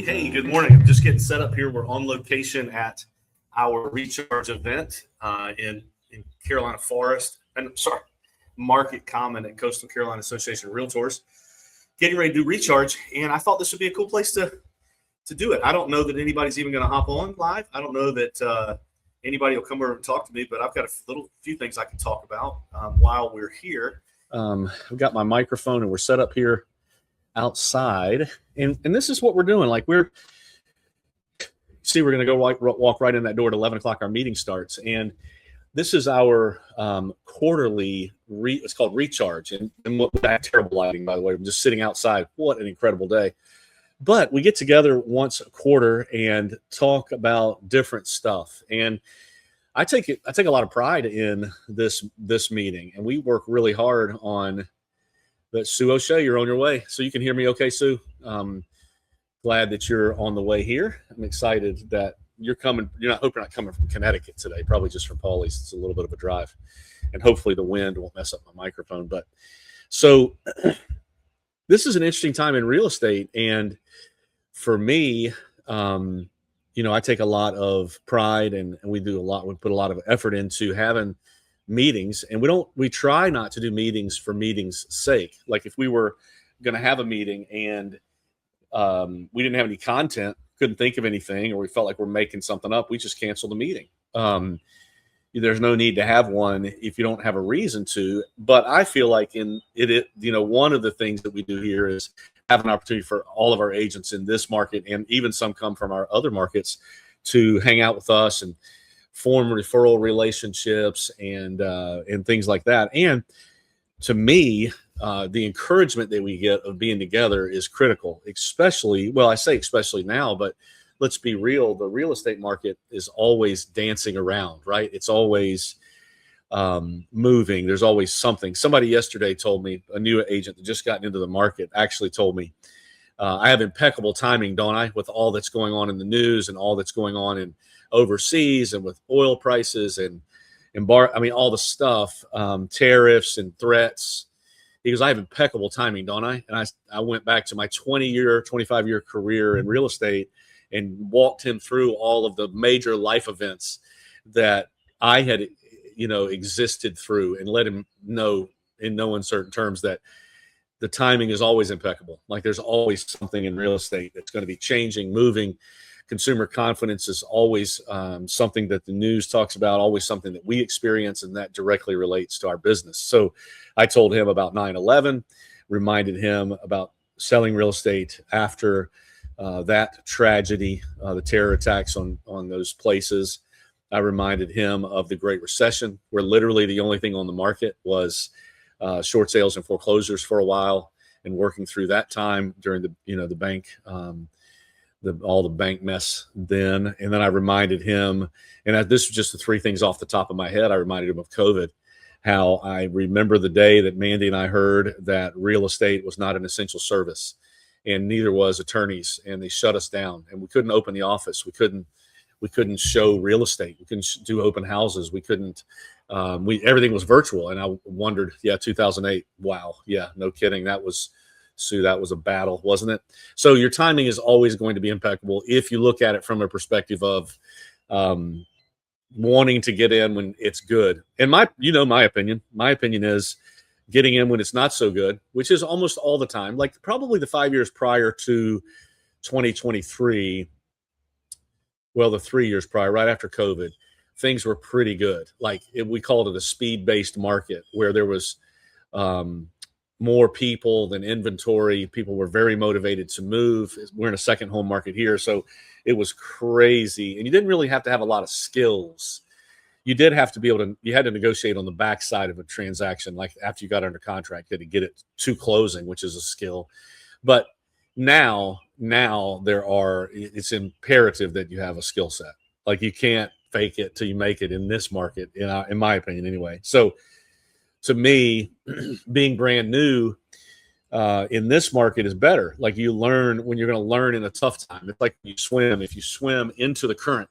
Hey, good morning. I'm just getting set up here. We're on location at our Recharge event in Carolina Forest, and Market Common at Coastal Carolina Association of Realtors. Getting ready to do Recharge, and I thought this would be a cool place to do it. I don't know that anybody's even going to hop on live. I don't know that anybody will come over and talk to me, but I've got a few things I can talk about while we're here. I've got my microphone, and we're set up here outside, and this is what we're doing. Like we're going to go walk right in that door at 11 o'clock. Our meeting starts, and this is our quarterly. It's called Recharge, and what that terrible lighting, by the way. I'm just sitting outside. What an incredible day! But we get together once a quarter and talk about different stuff, and I take a lot of pride in this meeting, and we work really hard on. But Sue O'Shea, you're on your way. So you can hear me okay, Sue? Glad that you're on the way here. I'm excited that you're coming. I hope you're not coming from Connecticut today, probably just from Pawleys. It's a little bit of a drive. And hopefully the wind won't mess up my microphone. But so this is an interesting time in real estate. And for me, I take a lot of pride and we put a lot of effort into having meetings, and we try not to do meetings for meetings' sake. Like if we were going to have a meeting and we didn't have any content, couldn't think of anything, or we felt like we're making something up, we just cancel the meeting. There's no need to have one if you don't have a reason to. But I feel like one of the things that we do here is have an opportunity for all of our agents in this market, and even some come from our other markets, to hang out with us and form referral relationships and things like that. And to me, the encouragement that we get of being together is critical, especially now, but let's be real. The real estate market is always dancing around, right? It's always moving. There's always something. Somebody yesterday told me, a new agent that just gotten into the market actually told me, I have impeccable timing, don't I, with all that's going on in the news and all that's going on in overseas and with oil prices and all the stuff, tariffs and threats. He goes, I have impeccable timing, don't I? And I went back to my 25-year career in real estate and walked him through all of the major life events that I had, existed through, and let him know in no uncertain terms that the timing is always impeccable. Like there's always something in real estate that's going to be changing, moving. Consumer confidence is always something that the news talks about, always something that we experience, and that directly relates to our business. So I told him about 9/11, reminded him about selling real estate after that tragedy, the terror attacks on those places. I reminded him of the Great Recession, where literally the only thing on the market was short sales and foreclosures for a while, and working through that time during the bank, all the bank mess then. And then I reminded him, and this was just the three things off the top of my head, I reminded him of COVID, how I remember the day that Mandy and I heard that real estate was not an essential service, and neither was attorneys, and they shut us down, and we couldn't open the office. We couldn't show real estate. We couldn't do open houses. We couldn't, everything was virtual. And I wondered, 2008, wow. Yeah, no kidding. That was, Sue, that was a battle, wasn't it? So your timing is always going to be impeccable if you look at it from a perspective of wanting to get in when it's good. And my opinion is getting in when it's not so good, which is almost all the time. Like probably the 5 years prior to 2023, the 3 years prior, right after COVID, things were pretty good. Like we called it a speed-based market, where there was more people than inventory. People were very motivated to move. We're in a second home market here, so it was crazy. And you didn't really have to have a lot of skills. You did have to you had to negotiate on the backside of a transaction, like after you got under contract, to get it to closing, which is a skill. But now it's imperative that you have a skill set. Like you can't fake it till you make it in this market, in my opinion anyway. So to me, being brand new in this market is better. Like you learn when you're going to learn in a tough time. It's like you swim. If you swim into the current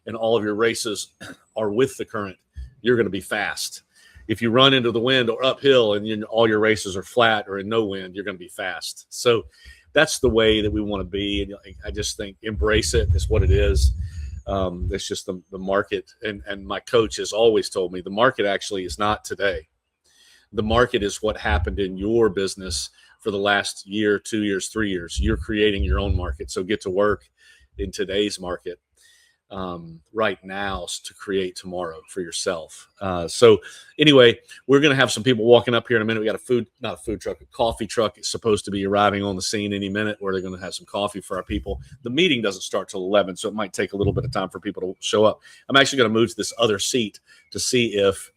and all of your races are with the current, you're going to be fast. If you run into the wind or uphill and all your races are flat or in no wind, you're going to be fast. So that's the way that we want to be. And I just think embrace it. It's what it is. It's just the market. And my coach has always told me the market actually is not today. The market is what happened in your business for the last year, 2 years, 3 years. You're creating your own market. So get to work in today's market right now to create tomorrow for yourself. So anyway, we're going to have some people walking up here in a minute. We got a coffee truck. It's supposed to be arriving on the scene any minute where they're going to have some coffee for our people. The meeting doesn't start till 11, so it might take a little bit of time for people to show up. I'm actually going to move to this other seat to see if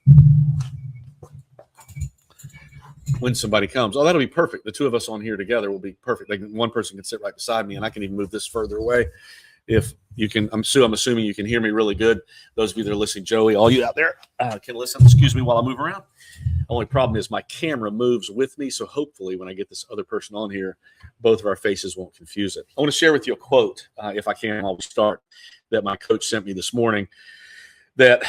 when somebody comes. Oh, that'll be perfect. The two of us on here together will be perfect. Like one person can sit right beside me, and I can even move this further away. If you can, I'm assuming you can hear me really good. Those of you that are listening, Joey, all you out there can listen. Excuse me while I move around. Only problem is my camera moves with me, so hopefully when I get this other person on here, both of our faces won't confuse it. I want to share with you a quote, if I can, while we start, that my coach sent me this morning that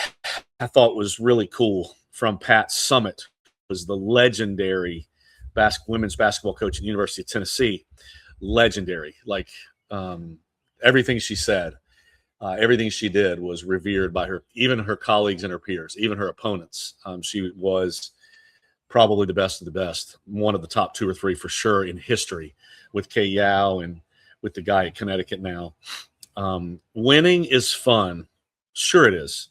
I thought was really cool from Pat Summitt, who was the legendary women's basketball coach at the University of Tennessee. Legendary, like everything she said, everything she did was revered by even her colleagues and her peers, even her opponents. She was probably the best of the best, one of the top 2 or 3 for sure in history, with Kay Yow and with the guy at Connecticut now. Winning is fun. Sure it is.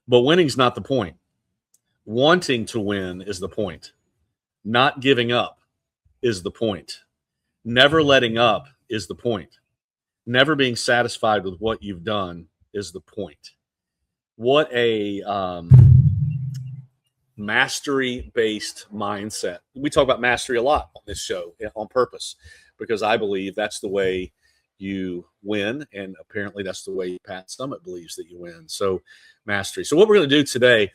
But winning's not the point. Wanting to win is the point. Not giving up is the point. Never letting up is the point. Never being satisfied with what you've done is the point. What a mastery-based mindset. We talk about mastery a lot on this show on purpose, because I believe that's the way you win, and apparently that's the way Pat Summitt believes that you win. So mastery. So what we're going to do today,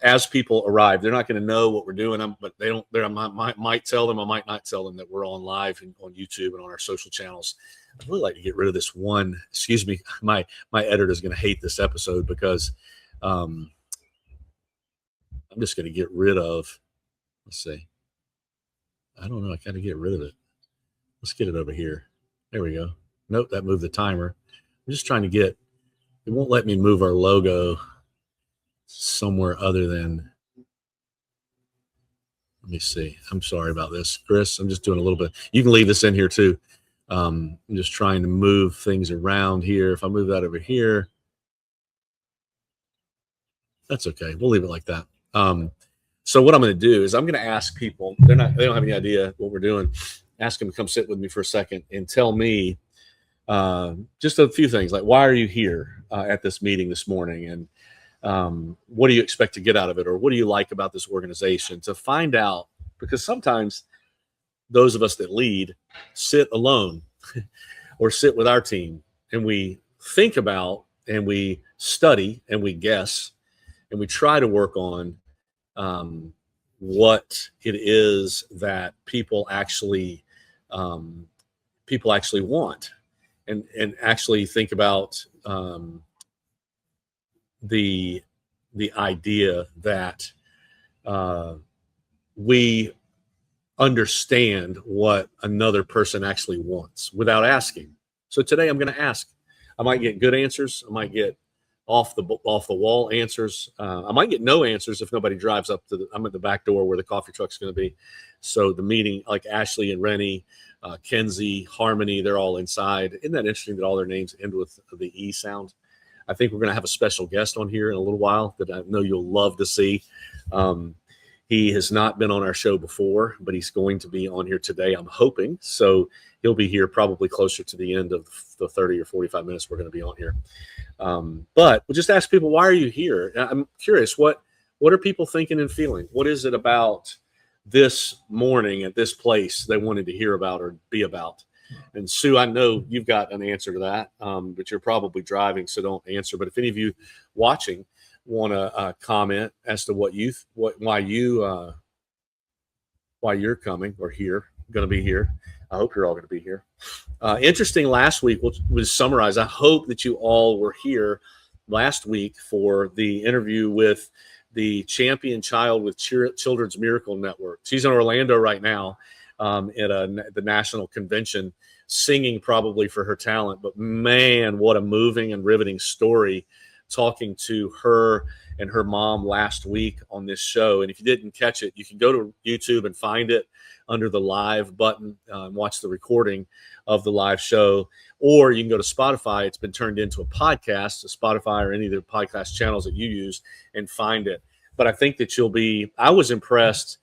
as people arrive, they're not going to know what we're doing, but they don't. I might tell them, I might not tell them that we're on live and on YouTube and on our social channels. I'd really like to get rid of this one. Excuse me, my editor is going to hate this episode because I'm just going to get rid of. Let's see. I don't know. I got to get rid of it. Let's get it over here. There we go. Nope, that moved the timer. I'm just trying to get. It won't let me move our logo somewhere other than. Let me see. I'm sorry about this, Chris. I'm just doing a little bit. You can leave this in here too. I'm just trying to move things around here. If I move that over here, that's okay. We'll leave it like that. So what I'm going to do is I'm going to ask people. They don't have any idea what we're doing. Ask them to come sit with me for a second and tell me just a few things, like why are you here at this meeting this morning, and what do you expect to get out of it, or what do you like about this organization, to find out, because sometimes those of us that lead sit alone or sit with our team, and we think about and we study and we guess and we try to work on what it is that people actually want, and actually think about the idea that we understand what another person actually wants without asking. So today I'm going to ask. I might get good answers. I might get off the wall answers. I might get no answers if nobody drives up to I'm at the back door where the coffee truck's going to be. So the meeting, like Ashley and Rennie, Kenzie, Harmony, they're all inside. Isn't that interesting that all their names end with the E sound? I think we're going to have a special guest on here in a little while that I know you'll love to see. He has not been on our show before, but he's going to be on here today, I'm hoping. So he'll be here probably closer to the end of the 30 or 45 minutes we're going to be on here. But we'll just ask people, why are you here? I'm curious, what are people thinking and feeling? What is it about this morning at this place they wanted to hear about or be about? And Sue, I know you've got an answer to that, but you're probably driving, so don't answer. But if any of you watching want to comment as to why you're coming or going to be here, I hope you're all going to be here. Interesting, last week was summarized. I hope that you all were here last week for the interview with the champion child with Children's Miracle Network. She's in Orlando right now. at the national convention, singing probably for her talent. But man, what a moving and riveting story, talking to her and her mom last week on this show. And if you didn't catch it, you can go to YouTube and find it under the live button and watch the recording of the live show. Or you can go to Spotify. It's been turned into a podcast, Spotify or any of the podcast channels that you use, and find it. But I think that I was impressed,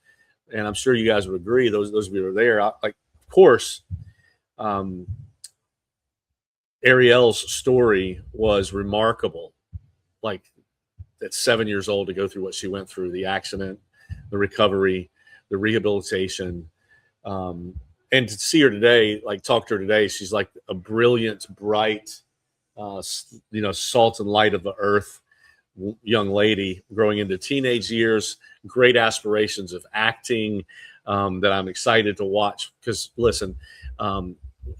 and I'm sure you guys would agree, those of you who were there, of course, Ariel's story was remarkable. Like, at 7 years old, to go through what she went through, the accident, the recovery, the rehabilitation, and to see her today, talk to her today, she's like a brilliant, bright, salt and light of the earth young lady growing into teenage years, great aspirations of acting that I'm excited to watch. Because listen,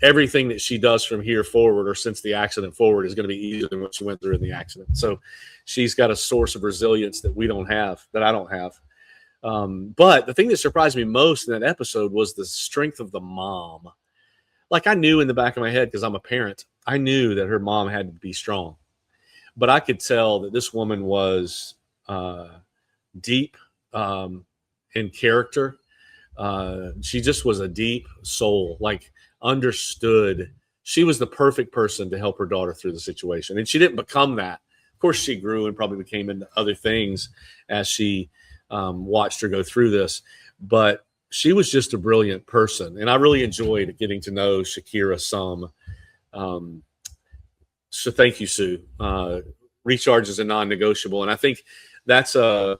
everything that she does from here forward, or since the accident forward, is going to be easier than what she went through in the accident. So she's got a source of resilience that I don't have. But the thing that surprised me most in that episode was the strength of the mom. Like, I knew in the back of my head, because I'm a parent, I knew that her mom had to be strong. But I could tell that this woman was deep in character. She just was a deep soul, understood. She was the perfect person to help her daughter through the situation. And she didn't become that. Of course, she grew and probably became into other things as she watched her go through this. But she was just a brilliant person. And I really enjoyed getting to know Shakira some. So thank you, Sue. Recharge is a non-negotiable. And I think that's a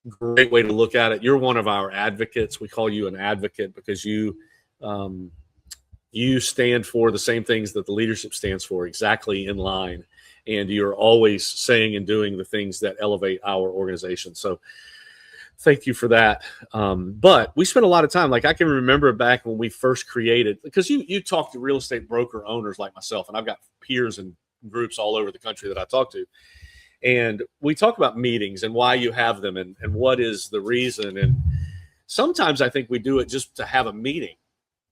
great way to look at it. You're one of our advocates. We call you an advocate because you stand for the same things that the leadership stands for, exactly in line. And you're always saying and doing the things that elevate our organization. So thank you for that. But we spent a lot of time, I can remember back when we first created, because you talk to real estate broker owners like myself, and I've got peers and groups all over the country that I talk to. And we talk about meetings and why you have them and what is the reason. And sometimes I think we do it just to have a meeting.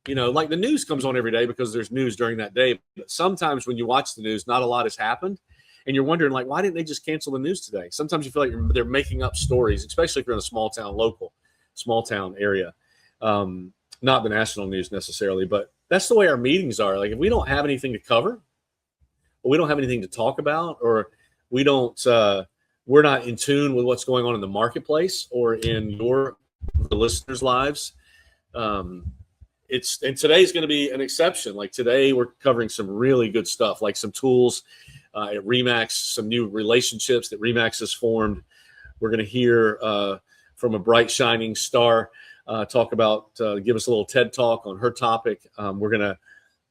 The news comes on every day because there's news during that day. But sometimes when you watch the news, not a lot has happened. And you're wondering, why didn't they just cancel the news today? Sometimes you feel like they're making up stories, especially if you're in a small town area. Not the national news necessarily, but that's the way our meetings are. If we don't have anything to cover, or we don't have anything to talk about, or we're not in tune with what's going on in the marketplace or in the listeners' lives. And today's going to be an exception. Today, we're covering some really good stuff, some tools at RE/MAX, some new relationships that RE/MAX has formed. We're going to hear from a bright, shining star talk about, give us a little TED talk on her topic. We're going to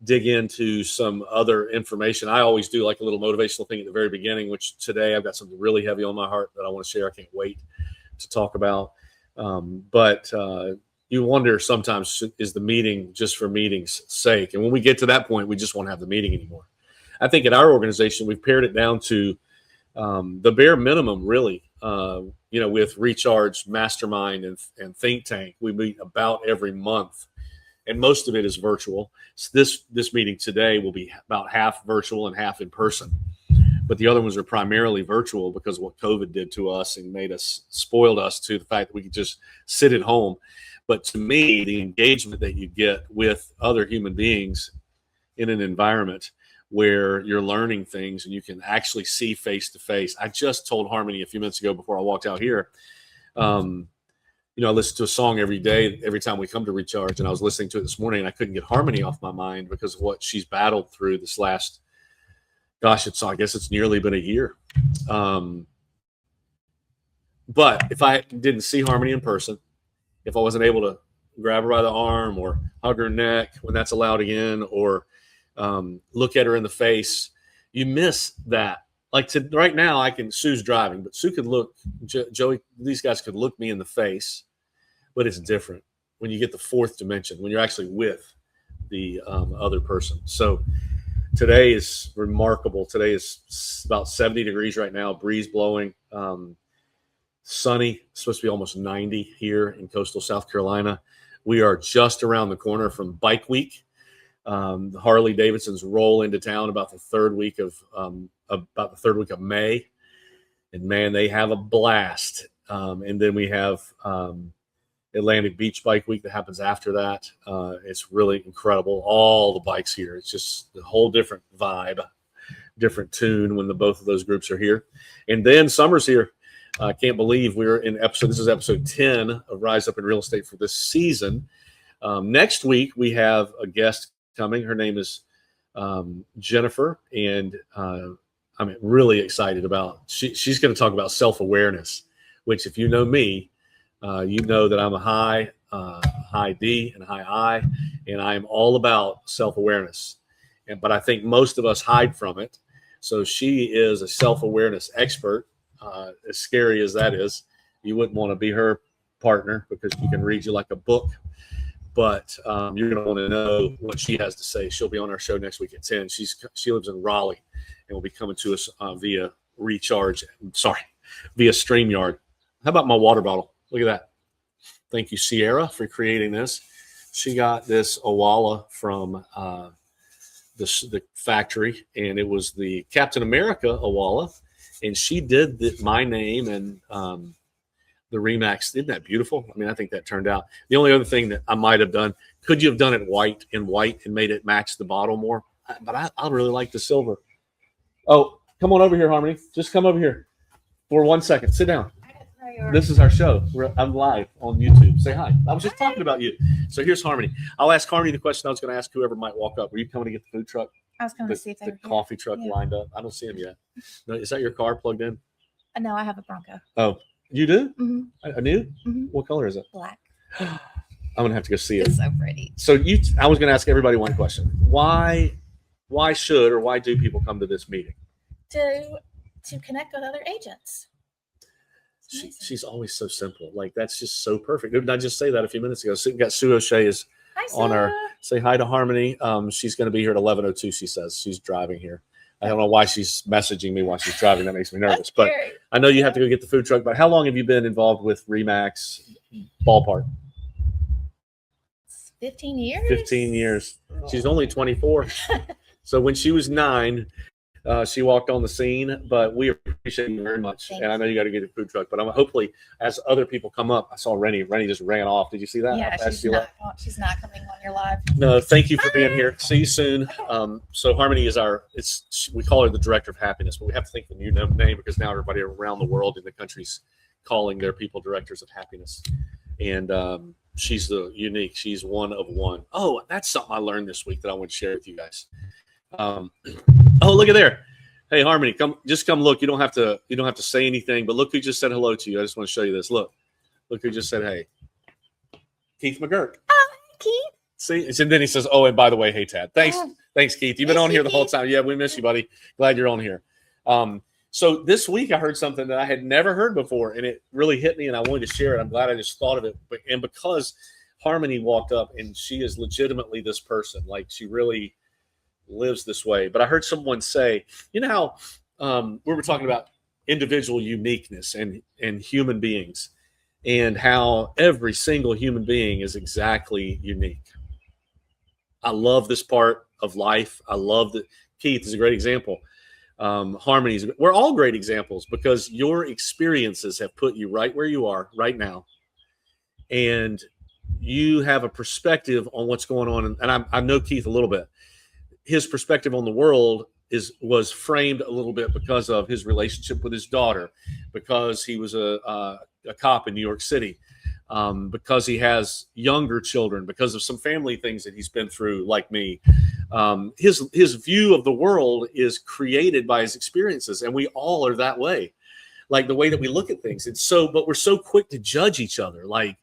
dig into some other information. I always do a little motivational thing at the very beginning, which today I've got something really heavy on my heart that I want to share. I can't wait to talk about. But you wonder sometimes, is the meeting just for meeting's sake? And when we get to that point, we just won't have the meeting anymore. I think at our organization, we've pared it down to the bare minimum, really. With Recharge, Mastermind, and Think Tank, we meet about every month. And most of it is virtual. So this meeting today will be about half virtual and half in person. But the other ones are primarily virtual because of what COVID did to us and spoiled us to the fact that we could just sit at home. But to me, the engagement that you get with other human beings in an environment where you're learning things and you can actually see face to face. I just told Harmony a few minutes ago before I walked out here, I listen to a song every day, every time we come to Recharge, and I was listening to it this morning and I couldn't get Harmony off my mind because of what she's battled through this last, I guess it's nearly been a year. But if I didn't see Harmony in person, if I wasn't able to grab her by the arm or hug her neck when that's allowed again, or look at her in the face, you miss that. Right now, Sue's driving, but Sue could look, Joey, these guys could look me in the face, but it's different when you get the fourth dimension, when you're actually with the other person. So today is remarkable. Today is about 70 degrees right now, breeze blowing, sunny, it's supposed to be almost 90 here in coastal South Carolina. We are just around the corner from Bike Week. The Harley Davidsons roll into town about the third week of May, and man, they have a blast. And then we have Atlantic Beach Bike Week that happens after that. It's really incredible. All the bikes here. It's just a whole different vibe, different tune when both of those groups are here. And then summer's here. I can't believe we're in this is episode 10 of Rise Up in Real Estate for this season. Next week, we have a guest coming. Her name is Jennifer, and I'm really excited about. She's going to talk about self-awareness, which, if you know me, you know that I'm a high D and high I, and I'm all about self-awareness. But I think most of us hide from it. So she is a self-awareness expert. As scary as that is, you wouldn't want to be her partner because she can read you like a book. But you're going to want to know what she has to say. She'll be on our show next week at 10. She lives in Raleigh and will be coming to us via StreamYard. How about my water bottle? Look at that. Thank you, Sierra, for creating this. She got this Owala from the factory, and it was the Captain America Owala. And she did my name and the Remax. Isn't that beautiful? I mean, I think that turned out. The only other thing that I might have done, could you have done it in white and made it match the bottle more? But I really like the silver. Oh, come on over here, Harmony. Just come over here for 1 second. Sit down. This is our show. I'm live on YouTube. Say hi. I was just talking about you. So here's Harmony. I'll ask Harmony the question I was going to ask whoever might walk up. Were you coming to get the food truck? I was going to see if the coffee truck lined up. I don't see him yet. No, is that your car plugged in? No, I have a Bronco. Oh, you do? Mm-hmm. A new? Mm-hmm. What color is it? Black. I'm gonna have to go see it. It's so pretty. So I was gonna ask everybody one question. Why should or why do people come to this meeting? To connect with other agents. She's always so simple. Like, that's just so perfect. Didn't I just say that a few minutes ago? So we got Sue O'Shea is on our. Say hi to Harmony. She's going to be here at 11:02. She says she's driving here. I don't know why she's messaging me while she's driving. That makes me nervous. But I know you have to go get the food truck. But how long have you been involved with Remax ballpark? 15 years. 15 years. She's only 24. So when she was 9, she walked on the scene. But we appreciate you very much. Thank and I know you got to get the food truck. But I'm hopefully, as other people come up, I saw Rennie. Rennie just ran off. Did you see that? Yeah, she's not coming on your live. No, thank you for being here. See you soon. So Harmony is we call her the director of happiness, but we have to think the new name because now everybody around the world in the country's calling their people directors of happiness. And she's unique. She's one of one. Oh, that's something I learned this week that I want to share with you guys. Oh, look at there. Hey, Harmony, come look. You don't have to say anything, but look who just said hello to you. I just want to show you this. Look who just said hey. Keith McGurk. Oh, Keith. See, and then he says, "Oh, and by the way, hey, Tad, thanks, Keith. You've been on here the whole time. Yeah, we miss you, buddy. Glad you're on here." So this week I heard something that I had never heard before, and it really hit me, and I wanted to share it. I'm glad I just thought of it, and because Harmony walked up, and she is legitimately this person, like she really lives this way. But I heard someone say, you know how we were talking about individual uniqueness and human beings, and how every single human being is exactly unique. I love this part of life. I love that Keith is a great example. Harmony's, we're all great examples because your experiences have put you right where you are right now. And you have a perspective on what's going on. And I know Keith a little bit. His perspective on the world was framed a little bit because of his relationship with his daughter, because he was a cop in New York City, because he has younger children, because of some family things that he's been through, like me. His view of the world is created by his experiences, and we all are that way. Like the way that we look at things. But we're so quick to judge each other. Like,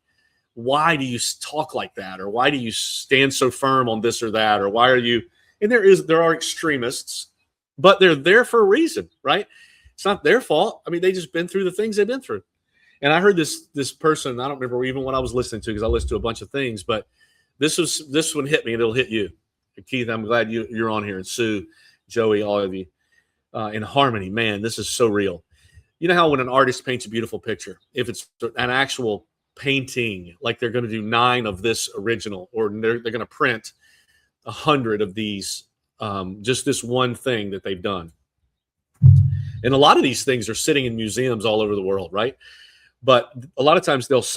why do you talk like that? Or why do you stand so firm on this or that? Or why are you? And there are extremists, but they're there for a reason, right? It's not their fault. I mean, they just been through the things they've been through. And I heard this person, I don't remember even what I was listening to because I listened to a bunch of things, but this one hit me and it'll hit you. And Keith, I'm glad you're on here, and Sue, Joey, all of you. In Harmony, man, this is so real. You know how when an artist paints a beautiful picture, if it's an actual painting, like they're going to do 9 of this original, or they're going to print 100 of these, just this one thing that they've done. And a lot of these things are sitting in museums all over the world, right? But a lot of times most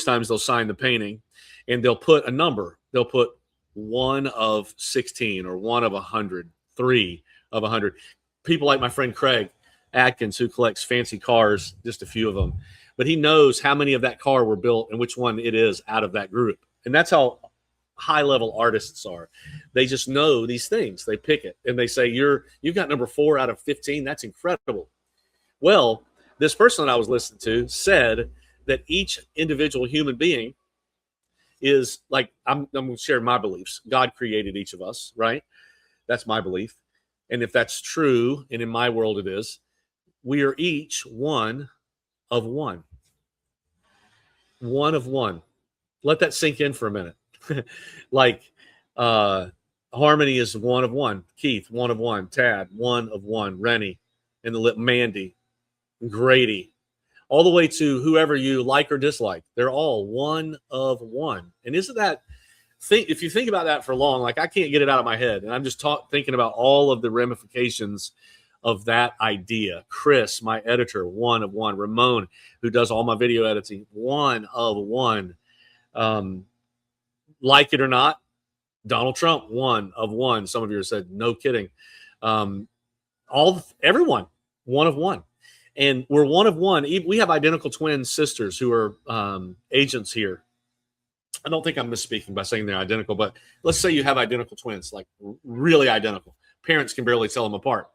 times they'll sign the painting, and they'll put a number. They'll put 1 of 16 or 1 of 100, 3 of 100. People like my friend Craig Atkins, who collects fancy cars, just a few of them, but he knows how many of that car were built and which one it is out of that group. And that's how high-level artists are. They just know these things. They pick it, and they say, you've got number 4 out of 15. That's incredible. Well, this person that I was listening to said that each individual human being is like, I'm going to share my beliefs. God created each of us, right? That's my belief. And if that's true, and in my world it is, we are each one of one. One of one. Let that sink in for a minute. Like Harmony is one of one. Keith, one of one. Tad, one of one. Rennie, and the Mandy, Grady, all the way to whoever you like or dislike. They're all one of one. And isn't that, if you think about that for long, like I can't get it out of my head. And I'm just thinking about all of the ramifications of that idea. Chris, my editor, one of one. Ramon, who does all my video editing, one of one. Like it or not, Donald Trump, one of one. Some of you have said, no kidding. Everyone, one of one. And we're one of one. We have identical twin sisters who are agents here. I don't think I'm misspeaking by saying they're identical, but let's say you have identical twins, like really identical. Parents can barely tell them apart.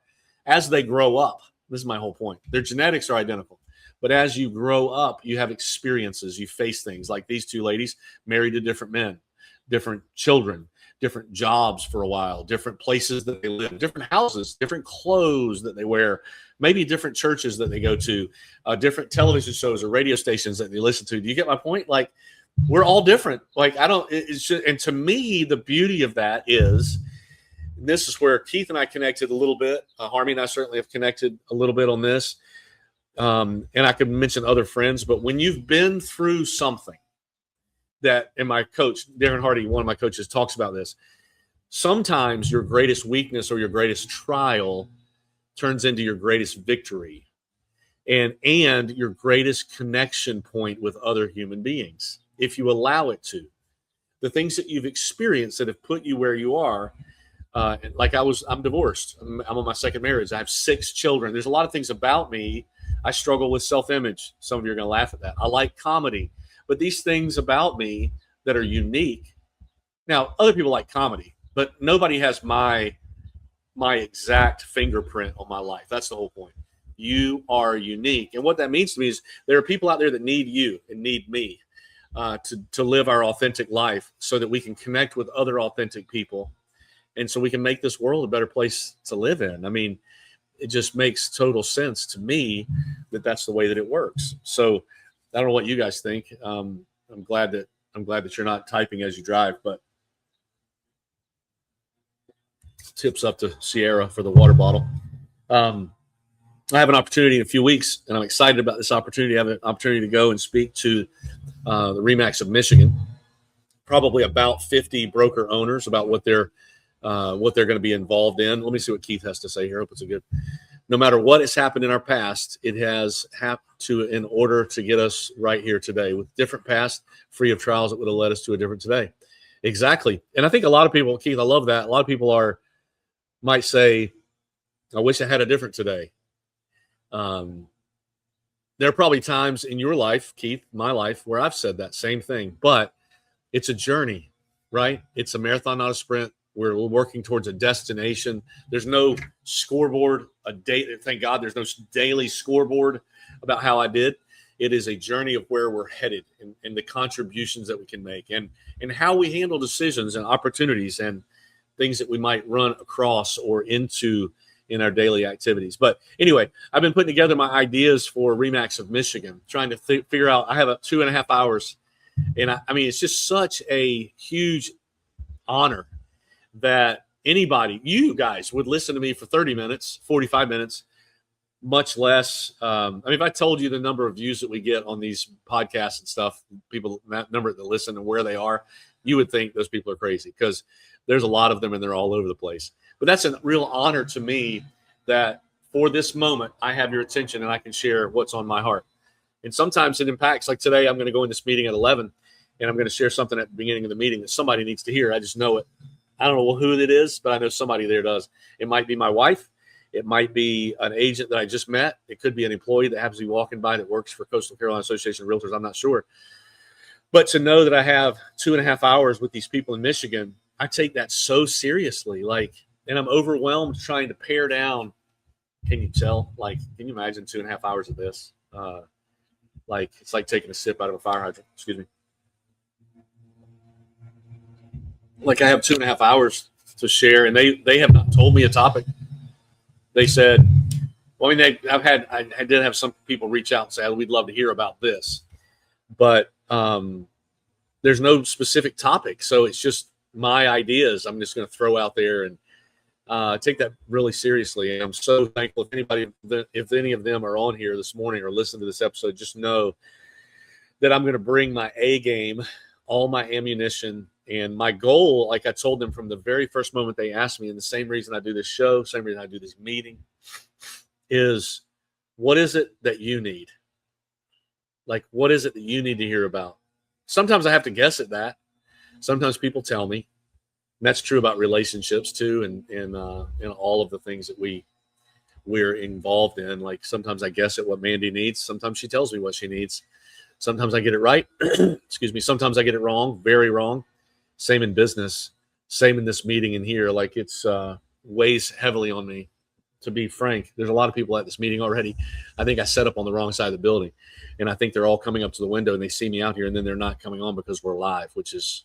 As they grow up, this is my whole point, their genetics are identical. But as you grow up, you have experiences, you face things like these two ladies married to different men, different children, different jobs for a while, different places that they live, different houses, different clothes that they wear, maybe different churches that they go to, different television shows or radio stations that they listen to. Do you get my point? Like, we're all different. Like, and to me, the beauty of that is, this is where Keith and I connected a little bit. Harmony and I certainly have connected a little bit on this. And I could mention other friends, but when you've been through something that, and my coach, Darren Hardy, one of my coaches, talks about this, sometimes your greatest weakness or your greatest trial turns into your greatest victory and your greatest connection point with other human beings, if you allow it to. The things that you've experienced that have put you where you are, like I'm divorced. I'm on my second marriage. I have 6 children. There's a lot of things about me. I struggle with self-image. Some of you are going to laugh at that. I like comedy. But these things about me that are unique. Now, other people like comedy, but nobody has my exact fingerprint on my life. That's the whole point. You are unique. And what that means to me is there are people out there that need you and need me to live our authentic life so that we can connect with other authentic people. And so we can make this world a better place to live in. I mean, it just makes total sense to me that that's the way that it works. So I don't know what you guys think. I'm glad that you're not typing as you drive, but tips up to Sierra for the water bottle. I have an opportunity in a few weeks, and I'm excited about this opportunity. I have an opportunity to go and speak to the RE/MAX of Michigan, probably about 50 broker owners about what they're going to be involved in. Let me see what Keith has to say here. I hope it's a good. No matter what has happened in our past, it has happened in order to get us right here today with different past, free of trials that would have led us to a different today. Exactly. And I think a lot of people, Keith, I love that. A lot of people might say, I wish I had a different today. There are probably times in your life, Keith, my life, where I've said that same thing, but it's a journey, right? It's a marathon, not a sprint. We're working towards a destination. There's no scoreboard, a date. Thank God there's no daily scoreboard about how I did. It is a journey of where we're headed and the contributions that we can make and how we handle decisions and opportunities and things that we might run across or into in our daily activities. But anyway, I've been putting together my ideas for RE/MAX of Michigan, trying to figure out. I have 2.5 hours, and I mean, it's just such a huge honor that anybody, you guys, would listen to me for 30 minutes, 45 minutes, much less. I mean, if I told you the number of views that we get on these podcasts and stuff, people, that number that listen and where they are, you would think those people are crazy because there's a lot of them and they're all over the place. But that's a real honor to me that for this moment, I have your attention and I can share what's on my heart. And sometimes it impacts, like today, I'm going to go in this meeting at 11 and I'm going to share something at the beginning of the meeting that somebody needs to hear. I just know it. I don't know who it is, but I know somebody there does. It might be my wife. It might be an agent that I just met. It could be an employee that happens to be walking by that works for Coastal Carolina Association of Realtors. I'm not sure. But to know that I have 2.5 hours with these people in Michigan, I take that so seriously. And I'm overwhelmed trying to pare down. Can you tell? Can you imagine 2.5 hours of this? It's like taking a sip out of a fire hydrant. Excuse me. I have 2.5 hours to share, and they have not told me a topic. They said, well, I mean, I did have some people reach out and say, we'd love to hear about this, but there's no specific topic. So it's just my ideas. I'm just going to throw out there and take that really seriously. And I'm so thankful if any of them are on here this morning or listen to this episode, just know that I'm going to bring my A game, all my ammunition. And my goal, like I told them from the very first moment they asked me, and the same reason I do this show, same reason I do this meeting, is what is it that you need? What is it that you need to hear about? Sometimes I have to guess at that. Sometimes people tell me. And that's true about relationships too, and all of the things that we're involved in. Sometimes I guess at what Mandy needs. Sometimes she tells me what she needs. Sometimes I get it right. Excuse me. Sometimes I get it wrong, very wrong. Same in business, same in this meeting in here. It's weighs heavily on me, to be frank. There's a lot of people at this meeting already. I think I set up on the wrong side of the building, and I think they're all coming up to the window and they see me out here, and then they're not coming on because we're live, which is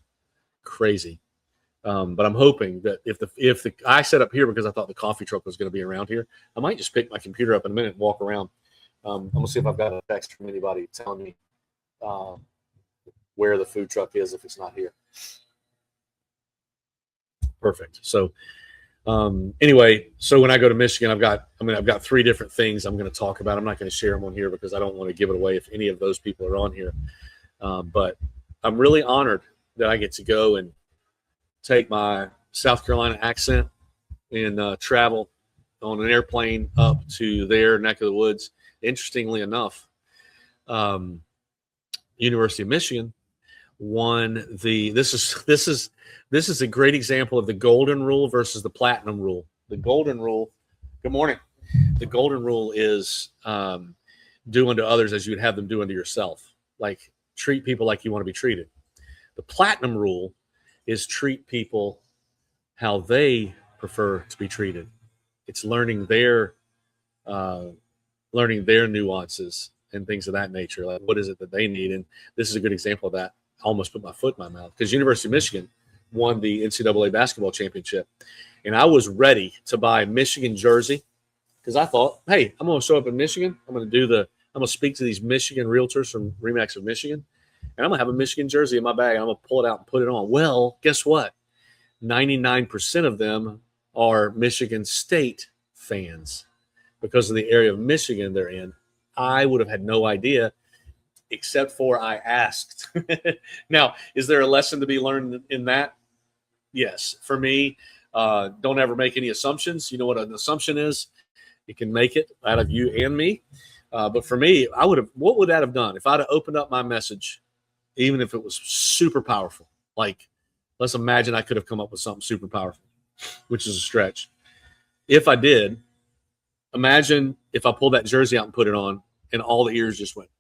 crazy. But I'm hoping that if I set up here because I thought the coffee truck was going to be around here, I might just pick my computer up in a minute and walk around. I'm going to see if I've got a text from anybody telling me where the food truck is if it's not here. Perfect. So anyway, so when I go to Michigan, I've got 3 different things I'm going to talk about. I'm not going to share them on here because I don't want to give it away if any of those people are on here. But I'm really honored that I get to go and take my South Carolina accent and travel on an airplane up to their neck of the woods. Interestingly enough, University of Michigan won this is a great example of the golden rule versus the platinum rule. The golden rule, good morning. The golden rule is do unto others as you would have them do unto yourself. Treat people like you want to be treated. The platinum rule is treat people how they prefer to be treated. It's learning their nuances and things of that nature. What is it that they need? And this is a good example of that. I almost put my foot in my mouth because University of Michigan won the NCAA basketball championship. And I was ready to buy a Michigan jersey because I thought, hey, I'm going to show up in Michigan. I'm going to speak to these Michigan realtors from RE/MAX of Michigan. And I'm going to have a Michigan jersey in my bag. I'm going to pull it out and put it on. Well, guess what? 99% of them are Michigan State fans because of the area of Michigan they're in. I would have had no idea, except for I asked. Now, is there a lesson to be learned in that? Yes. For me, don't ever make any assumptions. You know what an assumption is? It can make it out of you and me. But for me, what would that have done? If I'd have opened up my message, even if it was super powerful, let's imagine I could have come up with something super powerful, which is a stretch. If I did, imagine if I pulled that jersey out and put it on and all the ears just went,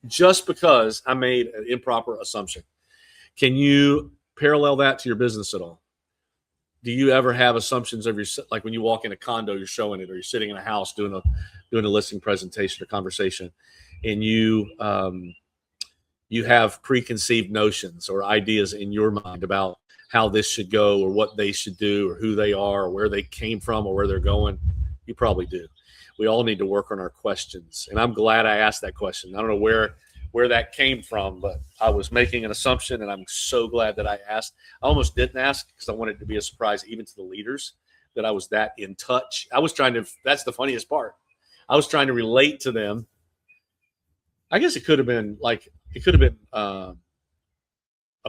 just because I made an improper assumption. Can you parallel that to your business at all? Do you ever have assumptions of your, like when you walk in a condo, you're showing it, or you're sitting in a house doing a listing presentation or conversation, and you have preconceived notions or ideas in your mind about how this should go or what they should do or who they are or where they came from or where they're going? You probably do. We all need to work on our questions. And I'm glad I asked that question. I don't know where that came from, but I was making an assumption, and I'm so glad that I asked. I almost didn't ask because I wanted it to be a surprise even to the leaders. that I was that in touch. I was trying to, that's the funniest part. I was trying to relate to them. I guess it could have been a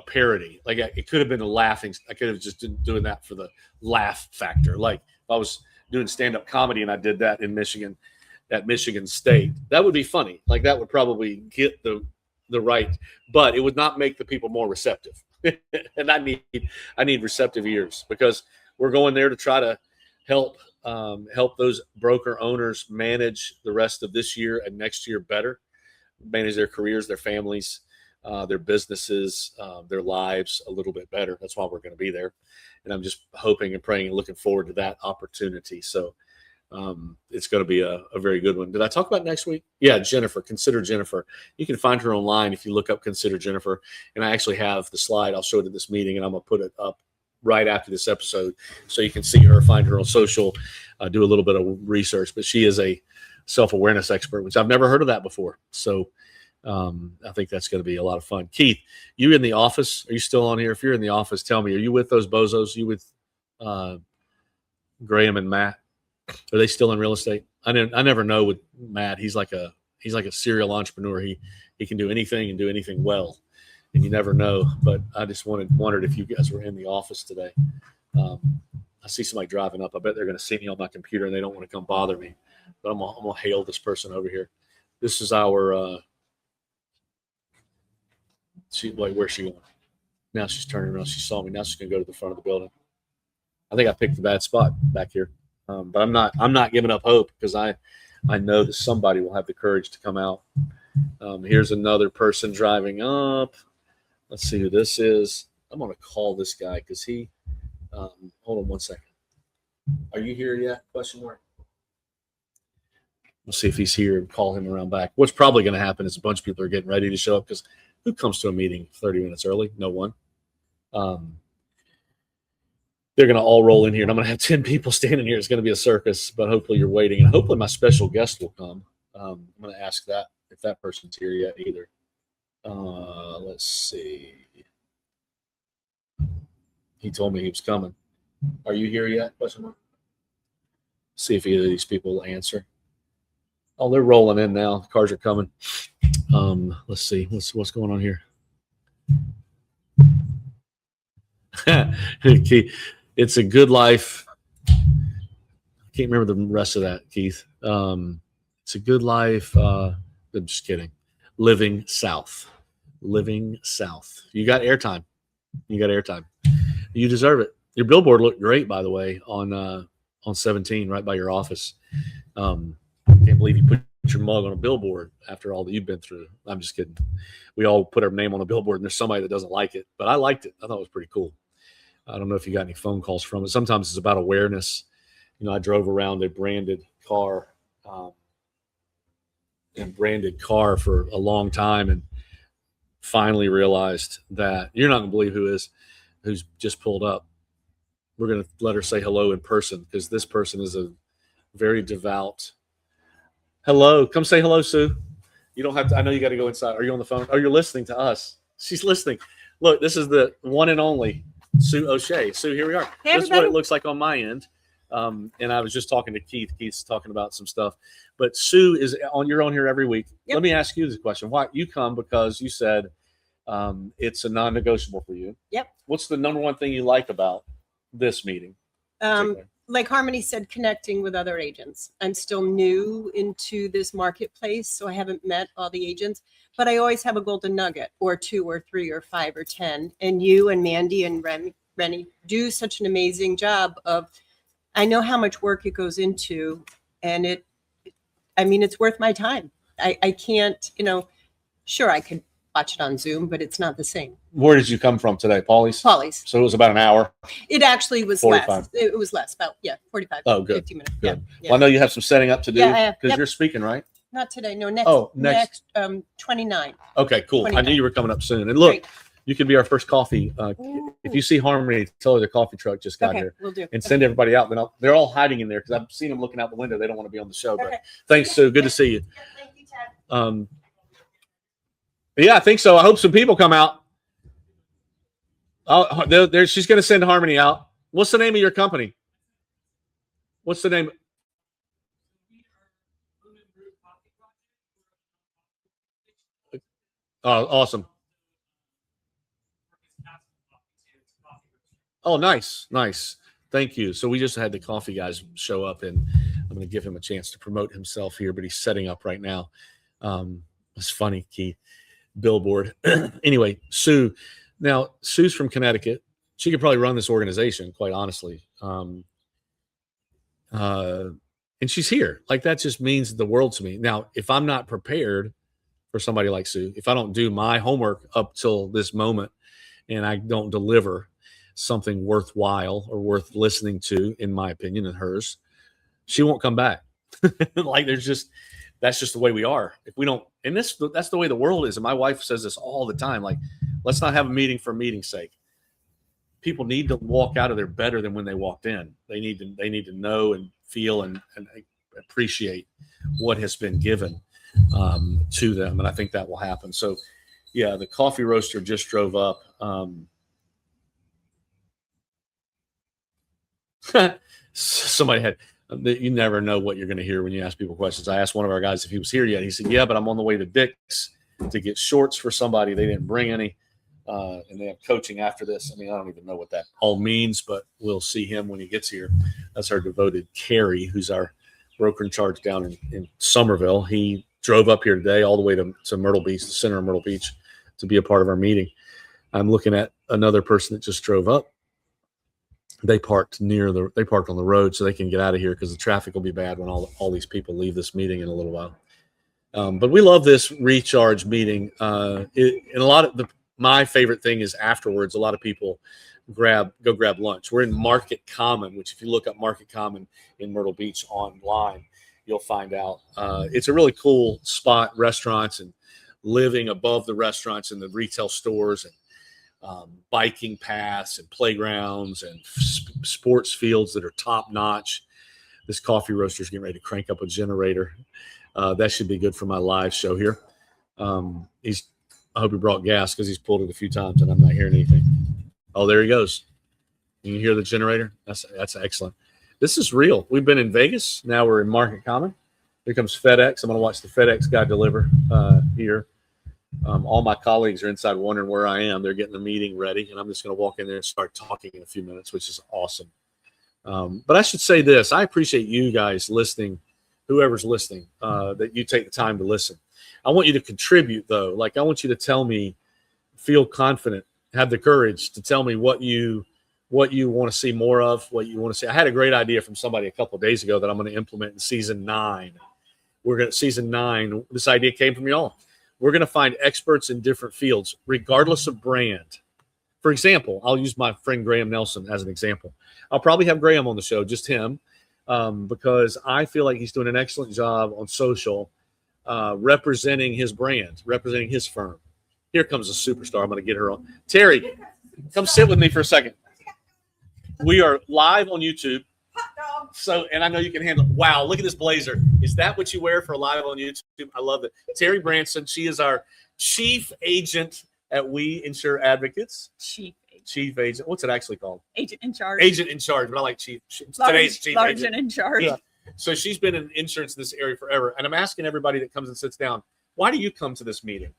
parody. Like it could have been a laughing. I could have just been doing that for the laugh factor. Like if I was doing stand-up comedy and I did that in Michigan, at Michigan State, that would be funny. Like that would probably get the right, but it would not make the people more receptive. And I need receptive ears, because we're going there to try to help those broker owners manage the rest of this year and next year better, manage their careers, their families, their businesses, their lives a little bit better. That's why we're going to be there. And I'm just hoping and praying and looking forward to that opportunity. So it's going to be a very good one. Did I talk about next week? Yeah, Jennifer. Consider Jennifer. You can find her online if you look up Consider Jennifer. And I actually have the slide. I'll show it at this meeting, and I'm going to put it up right after this episode so you can see her, find her on social, do a little bit of research. But she is a self-awareness expert, which I've never heard of that before. So I think that's going to be a lot of fun. Keith, you in the office? Are you still on here? If you're in the office, tell me, are you with those bozos? You with Graham and Matt? Are they still in real estate? I never know with Matt. He's like a serial entrepreneur. He can do anything and do anything well, and you never know. But I just wondered if you guys were in the office today. I see somebody driving up. I bet they're going to see me on my computer and they don't want to come bother me. But I'm gonna hail this person over here. This is our. Where's she going? Now she's turning around. She saw me. Now she's gonna go to the front of the building. I think I picked the bad spot back here. But I'm not giving up hope, because I know that somebody will have the courage to come out. Here's another person driving up. Let's see who this is. I'm going to call this guy because hold on one second. Are you here yet? Question mark. We'll see if he's here and call him around back. What's probably going to happen is a bunch of people are getting ready to show up, because who comes to a meeting 30 minutes early? No one. They're going to all roll in here, and I'm going to have 10 people standing here. It's going to be a circus, but hopefully you're waiting, and hopefully my special guest will come. I'm going to ask that if that person's here yet either. Let's see. He told me he was coming. Are you here yet? Question mark. See if either of these people will answer. Oh, they're rolling in now. The cars are coming. Let's see. What's going on here? It's a good life. I can't remember the rest of that, Keith. It's a good life. I'm just kidding. Living South. You got airtime. You deserve it. Your billboard looked great, by the way, on 17, right by your office. Can't believe you put your mug on a billboard after all that you've been through. I'm just kidding. We all put our name on a billboard, and there's somebody that doesn't like it, but I liked it. I thought it was pretty cool. I don't know if you got any phone calls from it. Sometimes it's about awareness. I drove around a branded car for a long time, and finally realized that you're not going to believe who's just pulled up. We're going to let her say hello in person, because this person is a very devout. Hello. Come say hello, Sue. You don't have to. I know you got to go inside. Are you on the phone? Oh, you're listening to us. She's listening. Look, this is the one and only Sue O'Shea. Sue, here we are. Hey, this is what it looks like on my end. And I was just talking to Keith. Keith's talking about some stuff. But Sue is on. You're on here every week. Yep. Let me ask you this question. Why you come? Because you said it's a non-negotiable for you. Yep. What's the number one thing you like about this meeting? Like Harmony said, connecting with other agents. I'm still new into this marketplace, so I haven't met all the agents, but I always have a golden nugget or 2 or 3 or 5 or 10. And you and Mandy and Rennie do such an amazing job of, I know how much work it goes into, and it's worth my time. I can't, sure, I could watch it on Zoom, but it's not the same. Where did you come from today, Paulie's? Paulie's. So it was about an hour. It actually was 45. less. It was less, about 45. Oh, good. 50 minutes. Good. Yeah. Well, I know you have some setting up to do Yeah, because yep. you're speaking, right? Not today. No, next. Oh, next. 29. Okay, cool. I 29. knew you were coming up soon. And look, Great. you could be our first coffee. Ooh. If you see Harmony, tell her the coffee truck just got Okay, here. we'll do. And send everybody out. They're all hiding in there because I've seen them looking out the window. They don't want to be on the show. But Okay. thanks, Sue. Good to see you. Thank you, Ted. Yeah, I think so. I hope some people come out. Oh, she's going to send Harmony out. What's the name of your company? What's the name? Oh, awesome. Oh, nice. Nice. Thank you. So we just had the coffee guys show up, and I'm going to give him a chance to promote himself here, but he's setting up right now. It's funny, Keith. Billboard. Anyway, Sue. Now, Sue's from Connecticut. She could probably run this organization, quite honestly. And she's here. Like, that just means the world to me. Now, if I'm not prepared for somebody like Sue, if I don't do my homework up till this moment and I don't deliver something worthwhile or worth listening to, in my opinion and hers, she won't come back. Like, that's just the way we are. If we don't, and that's the way the world is. And my wife says this all the time, like, let's not have a meeting for meeting's sake. People need to walk out of there better than when they walked in. They need to know and feel and appreciate what has been given to them. And I think that will happen. So yeah, the coffee roaster just drove up. Somebody had, you never know what you're going to hear when you ask people questions. I asked one of our guys if he was here yet. He said, yeah, but I'm on the way to Dick's to get shorts for somebody. They didn't bring any. And they have coaching after this. I mean, I don't even know what that all means, but we'll see him when he gets here. That's our devoted Carrie, who's our broker in charge down in Somerville. He drove up here today all the way to Myrtle Beach, the center of Myrtle Beach, to be a part of our meeting. I'm looking at another person that just drove up. They parked on the road so they can get out of here because the traffic will be bad when all these people leave this meeting in a little while. But we love this recharge meeting. My favorite thing is afterwards, a lot of people go grab lunch. We're in Market Common, which if you look up Market Common in Myrtle Beach online, you'll find out. It's a really cool spot, restaurants and living above the restaurants and the retail stores and biking paths and playgrounds and sports fields that are top notch. This coffee roaster is getting ready to crank up a generator. That should be good for my live show here. I hope he brought gas because he's pulled it a few times and I'm not hearing anything. Oh, there he goes. You can hear the generator. That's excellent. This is real. We've been in Vegas. Now we're in Market Common. Here comes FedEx. I'm going to watch the FedEx guy deliver here. All my colleagues are inside wondering where I am. They're getting the meeting ready, and I'm just going to walk in there and start talking in a few minutes, which is awesome. But I should say this. I appreciate you guys listening, whoever's listening, that you take the time to listen. I want you to contribute, though. Like, I want you to tell me, feel confident, have the courage to tell me what you want to see more of, what you want to see. I had a great idea from somebody a couple of days ago that I'm going to implement in season 9. Season 9. This idea came from y'all. We're going to find experts in different fields, regardless of brand. For example, I'll use my friend Graham Nelson as an example. I'll probably have Graham on the show, just him, because I feel like he's doing an excellent job on social, representing his brand, representing his firm. Here comes a superstar. I'm going to get her on. Terry, come sit with me for a second. We are live on YouTube. So, and I know you can handle it. Wow, look at this blazer. Is that what you wear for live on YouTube? I love it. Terry Branson, she is our chief agent at We Insure Advocates. Chief agent. What's it actually called? Agent in charge. Agent in charge, but I like chief. Today's chief agent in charge. Yeah. So she's been in insurance in this area forever. And I'm asking everybody that comes and sits down, why do you come to this meeting?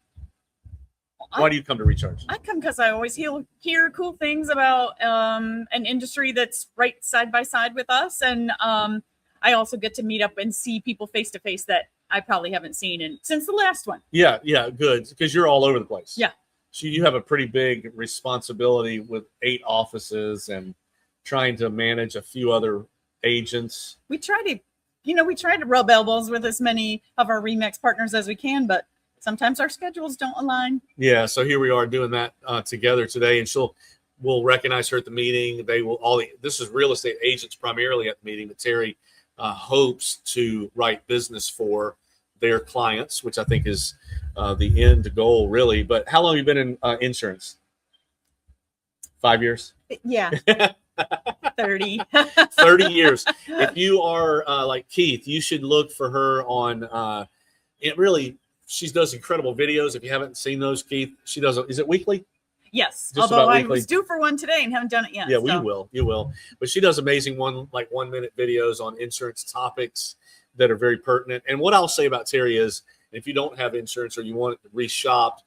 Why do you come to Recharge? I come because I always hear cool things about an industry that's right side by side with us. And I also get to meet up and see people face to face that I probably haven't seen since the last one. Yeah, good. Because you're all over the place. Yeah. So you have a pretty big responsibility with 8 offices and trying to manage a few other agents. We try to rub elbows with as many of our Remax partners as we can, but sometimes our schedules don't align. Yeah, so here we are doing that together today, and we'll recognize her at the meeting. This is real estate agents primarily at the meeting, but Terry hopes to write business for their clients, which I think is the end goal, really. But how long have you been in insurance? 5 years? Yeah. 30. 30 years. If you are like Keith, you should look for her on she does incredible videos. If you haven't seen those, Keith, she does. Is it weekly? Yes. Just Although about I weekly. was due for one today and haven't done it yet. Yeah, well, so. you will. But she does amazing 1-minute videos on insurance topics that are very pertinent. And what I'll say about Terry is, if you don't have insurance or you want it reshopped,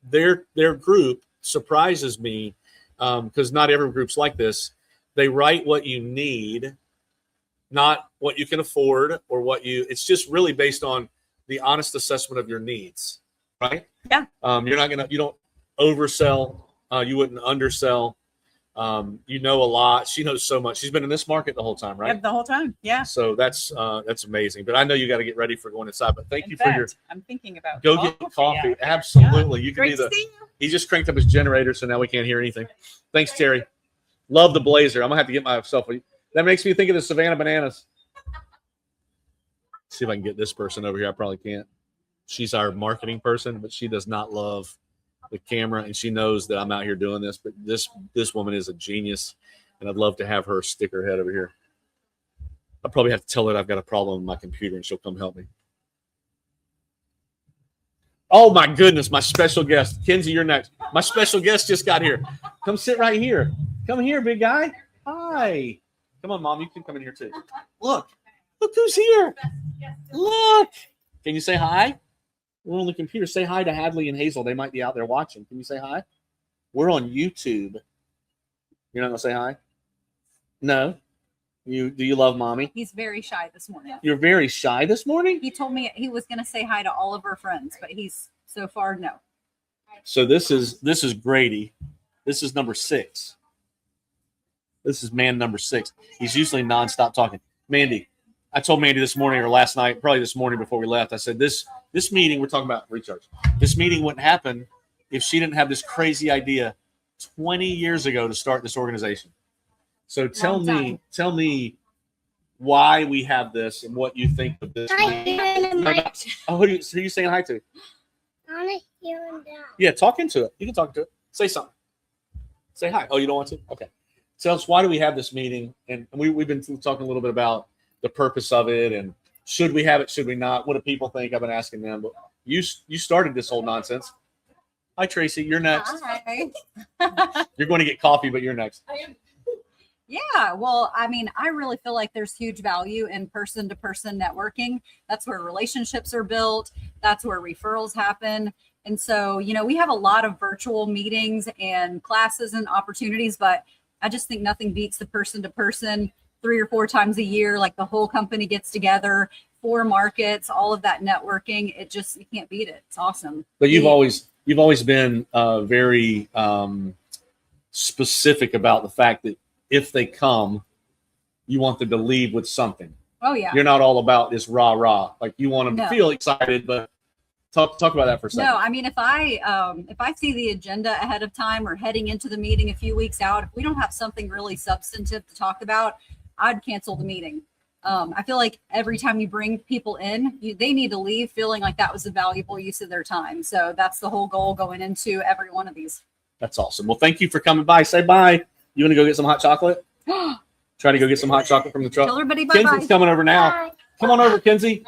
their group surprises me because not every group's like this. They write what you need, not what you can afford or what you. It's just really based on the honest assessment of your needs, right? Yeah. You don't oversell. You wouldn't undersell. You know a lot. She knows so much. She's been in this market the whole time, right? Yeah, the whole time. Yeah. So that's amazing. But I know you got to get ready for going inside. But thank In you for your fact, I'm thinking about go get coffee. yeah. Absolutely, you can Great be to the. see you. He just cranked up his generator, so now we can't hear anything. Thanks, Terry. Love the blazer. I'm gonna have to get myself. That makes me think of the Savannah Bananas. See if I can get this person over here. I probably can't. She's our marketing person, but she does not love the camera, and she knows that I'm out here doing this. But this woman is a genius, and I'd love to have her stick her head over here. I'll probably have to tell her I've got a problem with my computer, and she'll come help me. Oh my goodness, my special guest. Kenzie, you're next. My special guest just got here. Come sit right here. Come here, big guy. Hi. Come on, Mom. You can come in here too. Look who's here. Look. Can you say hi? We're on the computer. Say hi to Hadley and Hazel. They might be out there watching. Can you say hi? We're on YouTube. You're not going to say hi? No. Do you love Mommy? He's very shy this morning. You're very shy this morning? He told me he was going to say hi to all of our friends, but he's so far no. So this is Grady. This is number 6. This is man number 6. He's usually nonstop talking. Mandy, I told Mandy this morning or last night, probably this morning before we left, I said this meeting, we're talking about recharge. This meeting wouldn't happen if she didn't have this crazy idea 20 years ago to start this organization. So tell me why we have this and what you think of this. Oh, who are you saying hi to? Yeah, talk into it. You can talk to it. Say something. Say hi. Oh, you don't want to? Okay. Tell us, why do we have this meeting? And we've been talking a little bit about the purpose of it and should we have it, should we not? What do people think? I've been asking them. But you started this whole nonsense. Hi, Tracy. You're next. Hi. You're going to get coffee, but you're next. Yeah, well, I mean, I really feel like there's huge value in person-to-person networking. That's where relationships are built. That's where referrals happen. And so, we have a lot of virtual meetings and classes and opportunities, but I just think nothing beats the person-to-person 3 or 4 times a year. Like the whole company gets together, 4 markets, all of that networking. You can't beat it. It's awesome. But you've always been very specific about the fact that if they come, you want them to leave with something. Oh yeah. You're not all about this rah. Like you want them No. to feel excited, but talk about that for a second. No, I mean, if I see the agenda ahead of time or heading into the meeting a few weeks out, if we don't have something really substantive to talk about, I'd cancel the meeting. I feel like every time you bring people in, they need to leave feeling like that was a valuable use of their time. So that's the whole goal going into every one of these. That's awesome. Well, thank you for coming by. Say bye. You want to go get some hot chocolate? Try to go get some hot chocolate from the truck. Tell everybody bye-bye. Kenzie's coming over now. Come on over, Kenzie.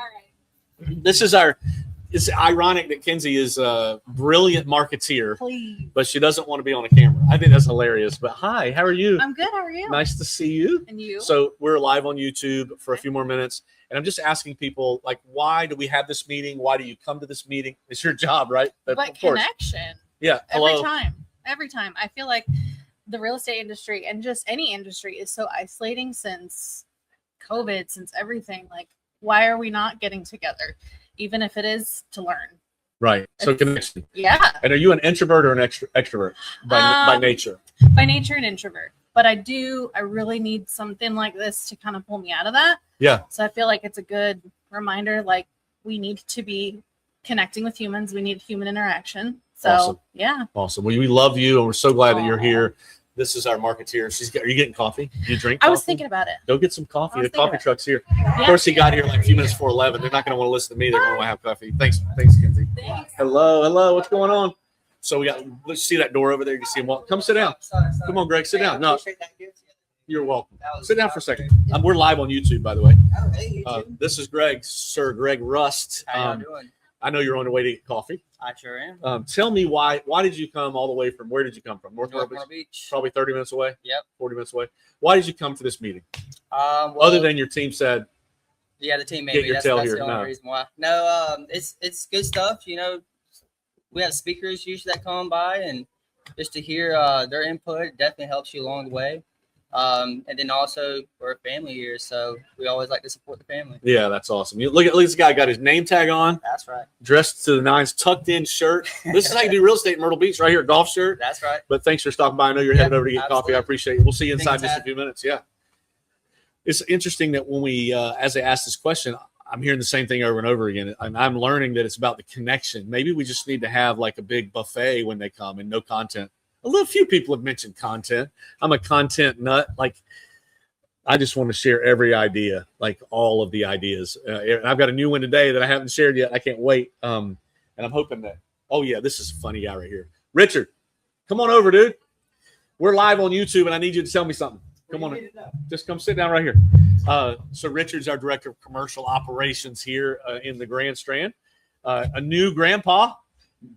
It's ironic that Kenzie is a brilliant marketeer, Please. but she doesn't want to be on a camera. I think that's hilarious. But hi, how are you? I'm good. How are you? Nice to see you. And you? So we're live on YouTube for a few more minutes. And I'm just asking people, like, why do we have this meeting? Why do you come to this meeting? It's your job, right? But Of course. connection Yeah. Hello. every time I feel like the real estate industry and just any industry is so isolating since COVID, since everything. Like, why are we not getting together, even if it is to learn? Right. So connection. Yeah, And are you an introvert or an extrovert by nature? by nature an introvert, but I really need something like this to kind of pull me out of that. Yeah. So I feel like it's a good reminder, like we need to be connecting with humans. We need human interaction. So Awesome. yeah. Awesome. Well, we love you, and we're so glad that you're Aw. here. This is our marketeer. Are you getting coffee? Do you drink I coffee? was thinking about it. Go get some coffee. I The was thinking coffee truck's here. Of Yeah. course, he got here like a few minutes before 11. They're not going to want to listen to me. They're going to want to have coffee. Thanks, Kenzie. Thanks. Hello. What's going on? So let's see that door over there. You can see him walk. Come sit down. Come on, Greg, sit down. No, you're welcome. Sit down for a second. We're live on YouTube, by the way. This is Greg, Sir Greg Rust. How y'all doing? I know you're on the way to get coffee. I sure am. Tell me why did you come all the way from, where did you come from? North Myrtle North Beach? Myrtle Beach. Probably 30 minutes away? Yep. 40 minutes away. Why did you come to this meeting? Well, Other than your team said, yeah, the team made Get me. your That's, tail that's here. the only No. reason why. No, it's good stuff. You know, we have speakers usually that come by, and just to hear their input definitely helps you along the way. And then also we're a family here, so we always like to support the family. yeah, that's awesome. You look at this guy, got his name tag on, That's right. dressed to the nines, tucked in shirt. This is how you do real estate in Myrtle Beach, right here, golf shirt. That's right. But thanks for stopping by. I know you're headed over to get coffee. Absolutely. I appreciate it. We'll see you inside Thanks, just a Tad. few minutes. Yeah. It's interesting that when we, as I ask this question, I'm hearing the same thing over and over again. I'm learning that it's about the connection. Maybe we just need to have like a big buffet when they come and no content. A little few people have mentioned content. I'm a content nut. Like, I just want to share every idea, like all of the ideas. And I've got a new one today that I haven't shared yet. I can't wait. And I'm hoping that, oh yeah, this is a funny guy right here. Richard, come on over, dude. We're live on YouTube and I need you to tell me something. Come on. Just come sit down right here. So Richard's our director of commercial operations here in the Grand Strand. A new grandpa,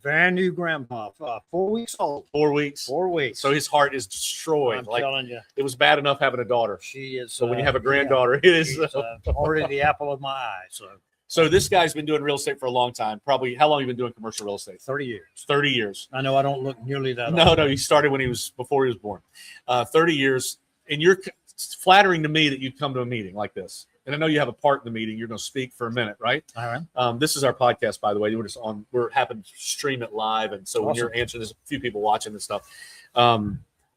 Brand new grandpa, 4 weeks old. 4 weeks. 4 weeks. So his heart is destroyed. I'm Like, telling you, it was bad enough having a daughter. she is. So when you have a granddaughter, it is. she's, already the apple of my eye. So So this guy's been doing real estate for a long time. Probably, how long have you been doing commercial real estate? 30 years. 30 years. I know I don't look nearly that No, old. no, he started when he was, before he was born. 30 years. And it's flattering to me that you come to a meeting like this. And I know you have a part in the meeting. You're going to speak for a minute, right? All right. This is our podcast, by the way. We're happen to stream it live. And so when Awesome. you're answering, there's a few people watching this stuff.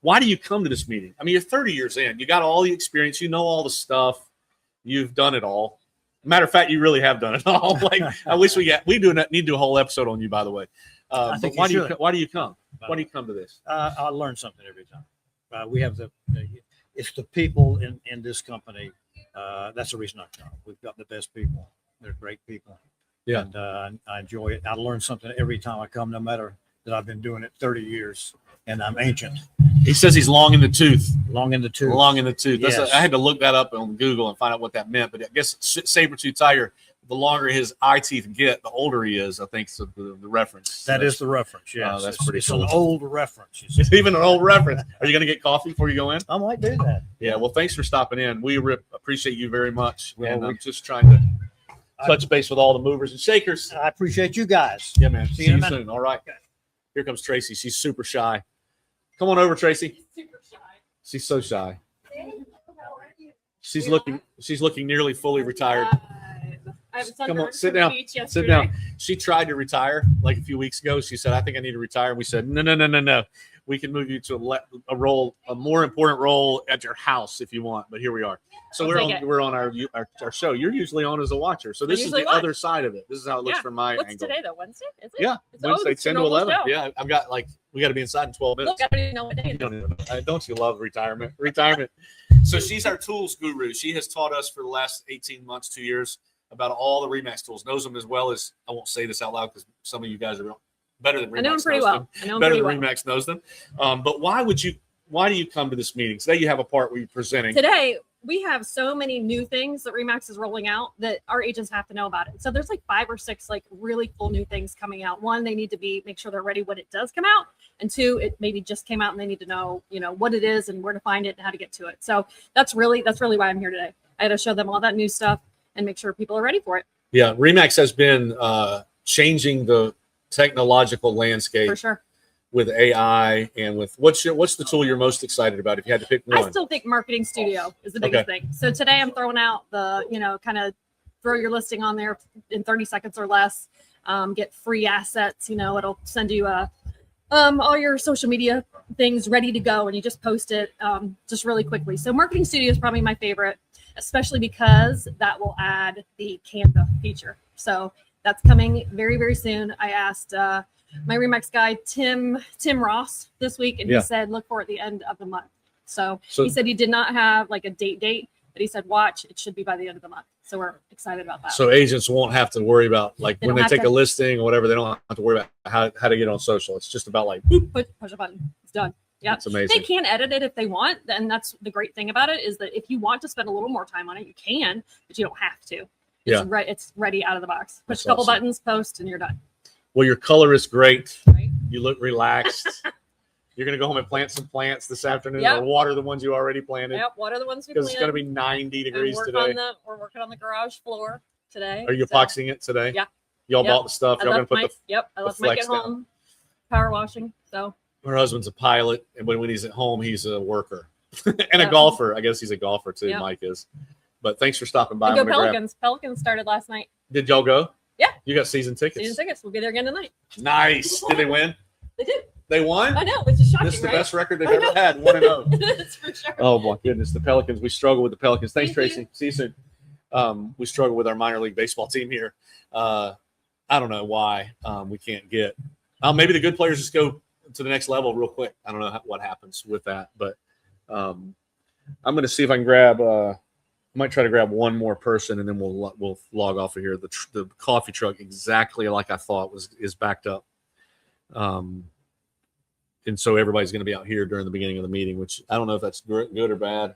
Why do you come to this meeting? I mean, you're 30 years in. You got all the experience. You know all the stuff. You've done it all. Matter of fact, you really have done it all. Like, I wish need to do a whole episode on you, by the way. I think but you why should. do you come? Why do you come to this? I learn something every time. We have it's the people in this company. That's the reason I come. We've got the best people. They're great people. Yeah. And I enjoy it. I learn something every time I come, no matter that I've been doing it 30 years and I'm ancient, He says he's long in the tooth. long in the tooth. Long in the tooth. Yes. I had to look that up on Google and find out what that meant. But I guess saber-tooth tiger, the longer his eye teeth get, the older he is. I think is the reference. That is the reference. Yes. that's It's- pretty it's cool. an old reference. You see. It's even an old reference. Are you going to get coffee before you go in? I might do that. Yeah. Well, thanks for stopping in. We appreciate you very much. Well, and we- I'm just trying to touch base with all the movers and shakers. I appreciate you guys. Yeah, man. See See you in you a minute. soon. All right. Here comes Tracy. She's super shy. Come on over, Tracy. She's so shy. She's looking nearly fully retired. Come on, sit down. Sit down. She tried to retire like a few weeks ago. She said, "I think I need to retire." And we said, "No. We can move you to a more important role at your house if you want." But here we are. So I'll take we're on our show. You're usually on as a watcher. So this is the usually watch. other side of it. This is how it looks Yeah. from my What's angle. today though? Wednesday? Is it? Yeah, It's Wednesday, it's 10 a to normal 11. show. Yeah, I've got we got to be inside in 12 minutes. Look, I don't even know what day You it is. don't even know. Don't you love retirement? So she's our tools guru. She has taught us for the last 18 months, 2 years, about all the Remax tools. Knows them as well as, I won't say this out loud because some of you guys are better than Remax. I know him pretty knows well. them. I know him Better pretty than well. Remax knows them. But why do you come to this meeting? Today you have a part where you're presenting. Today we have so many new things that Remax is rolling out that our agents have to know about it. So there's like 5 or 6 like really cool new things coming out. One, they need to make sure they're ready when it does come out, and 2, it maybe just came out and they need to know, what it is and where to find it and how to get to it. So that's really why I'm here today. I had to show them all that new stuff and make sure people are ready for it. Yeah, Remax has been changing the technological landscape For sure. with AI and with what's the tool you're most excited about if you had to pick one? I still think Marketing Studio is the biggest thing. So today I'm throwing out the, kind of throw your listing on there in 30 seconds or less, get free assets, it'll send you all your social media things ready to go and you just post it just really quickly. So Marketing Studio is probably my favorite, especially because that will add the Canva feature. So that's coming very, very soon. I asked my Remax guy, Tim Ross, this week, and he said, look for it at the end of the month. So he said he did not have like a date, but he said, watch, it should be by the end of the month. So we're excited about that. So agents won't have to worry about like They when don't they have take to- a listing or whatever, they don't have to worry about how to get on social. It's just about like, boop, push a button. It's done. Yeah. it's amazing. They can edit it if they want. And that's the great thing about it is that if you want to spend a little more time on it, you can, but you don't have to. It's Yeah. right. It's ready out of the box. Push That's a couple awesome. buttons, post, and you're done. Well, your color is great. Right. You look relaxed. You're going to go home and plant some plants this afternoon Yep. or water the ones you already planted Yep. What are the ones we because it's going to planted? be 90 And degrees work today. on we're working on the garage floor today. Are you So, epoxying it today? Yeah. Y'all Yep. bought the stuff. I Y'all going to left put Mike, I the left Mike flex at down. home, power washing. So Her husband's a pilot, and when he's at home, he's a worker and a Yeah. golfer. I guess he's a golfer too. Yep. Mike is. But thanks for stopping by. and I'm go gonna grab- Pelicans. Pelicans started last night. Did y'all go? Yeah. You got season tickets. Season tickets. We'll be there again tonight. Nice. Did they win? They did. They won. I know, which is shocking, This is the right? best record they've I ever know. had. 1-0. It's for sure. Oh my goodness, the Pelicans. We struggle with the Pelicans. Thanks, Thank Tracy. See you soon. We struggle with our minor league baseball team here. I don't know why we can't get. Maybe the good players just go to the next level real quick. I don't know what happens with that, but I'm going to see if I can grab. I might try to grab one more person, and then we'll log off of here. The coffee truck, exactly like I thought, is backed up. And so everybody's going to be out here during the beginning of the meeting, which I don't know if that's good or bad.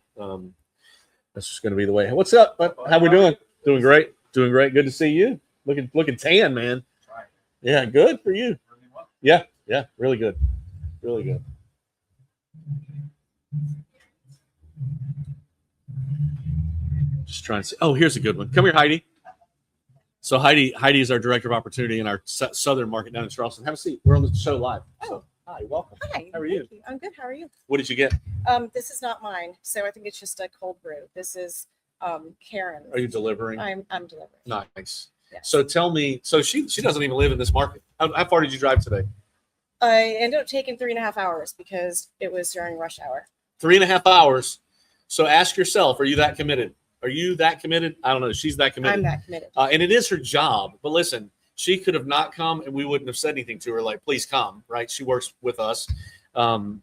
That's just going to be the way. What's up? How we doing? Doing great. Doing great. Good to see you. Looking tan, man. Yeah, good for you. Yeah, really good. Really good. Just trying to see. Oh, here's a good one. Come here, Heidi. So Heidi is our director of opportunity in our southern market down in Charleston. Have a seat. We're on the show live. So, hi, welcome. Hi. How are you? Thank I'm good. How are you? What did you get? This is not mine, so I think it's just a cold brew. This is Karen. Are you delivering? I'm delivering. Nice. Yes. So tell me. So she doesn't even live in this market. How far did you drive today? I ended up taking 3.5 hours because it was during rush hour. 3.5 hours. So ask yourself: are you that committed? Are you that committed? I don't know. She's that committed. I'm that committed. And it is her job. But listen, she could have not come, and we wouldn't have said anything to her. Like, please come. Right? She works with us.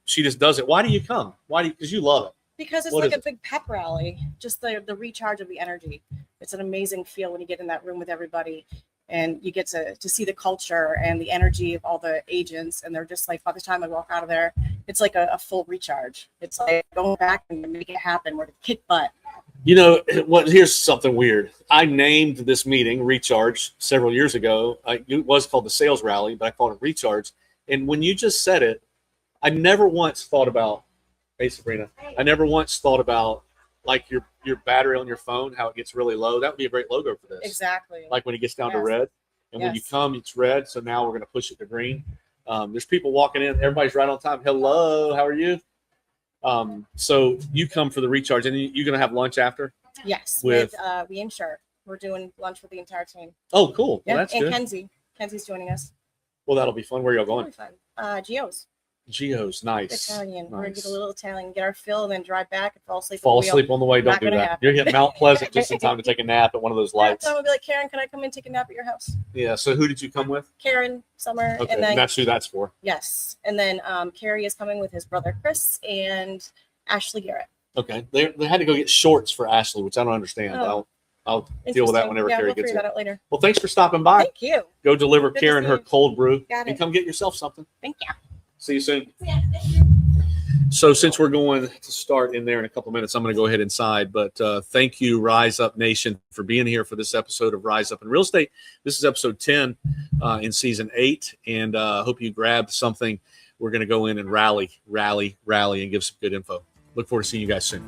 She just does it. Why do you come? Why do you? Because you love it. Because it's What like is a big pep rally, just the recharge of the energy. It's an amazing feel when you get in that room with everybody and you get to see the culture and the energy of all the agents. And they're just like, by the time I walk out of there, it's like a full recharge. It's like going back and make it happen. We're going to kick butt. You know what? Here's something weird. I named this meeting Recharge several years ago. It was called the Sales Rally, but I called it Recharge. And when you just said it, I never once thought about. Hey, Sabrina. I never once thought about like your battery on your phone, how it gets really low. That would be a great logo for this. Exactly. Like when it gets down to Yes. red, and when you Yes. come, it's red. So now we're going to push it to green. There's people walking in. Everybody's right on time. Hello, how are you? So you come for the recharge, and you're going to have lunch after. Yes. With- With we ensure we're doing lunch with the entire team. Oh, cool. Yeah. Well, that's and good. Kenzie's joining us. Well, that'll be fun. Where are y'all going? Really fun. Gio's Geo's nice. Italian. We're gonna Nice. get a little Italian, get our fill, and then drive back and fall asleep. Fall at the wheel. asleep on the way. Don't Not do gonna that. happen. You're hitting Mount Pleasant just in time to take a nap at one of those Yeah, lights. so I'll be like, Karen, can I come in and take a nap at your house? Yeah. So who did you come with? Karen, Summer, Okay, and then that's who that's for. yes, and then Carrie is coming with his brother Chris and Ashley Garrett. Okay. They had to go get shorts for Ashley, which I don't understand. Oh. I'll deal with that Interesting. whenever yeah, Carrie we'll gets figure that here. out later. Well, thanks for stopping by. Thank you. Go deliver Good to Karen see her you. cold brew Got and it. come get yourself something. Thank you. See you soon. So since we're going to start in there in a couple minutes, I'm going to go ahead inside. But thank you, Rise Up Nation, for being here for this episode of Rise Up in Real Estate. This is episode 10 in season 8, and hope you grabbed something. We're going to go in and rally, and give some good info. Look forward to seeing you guys soon.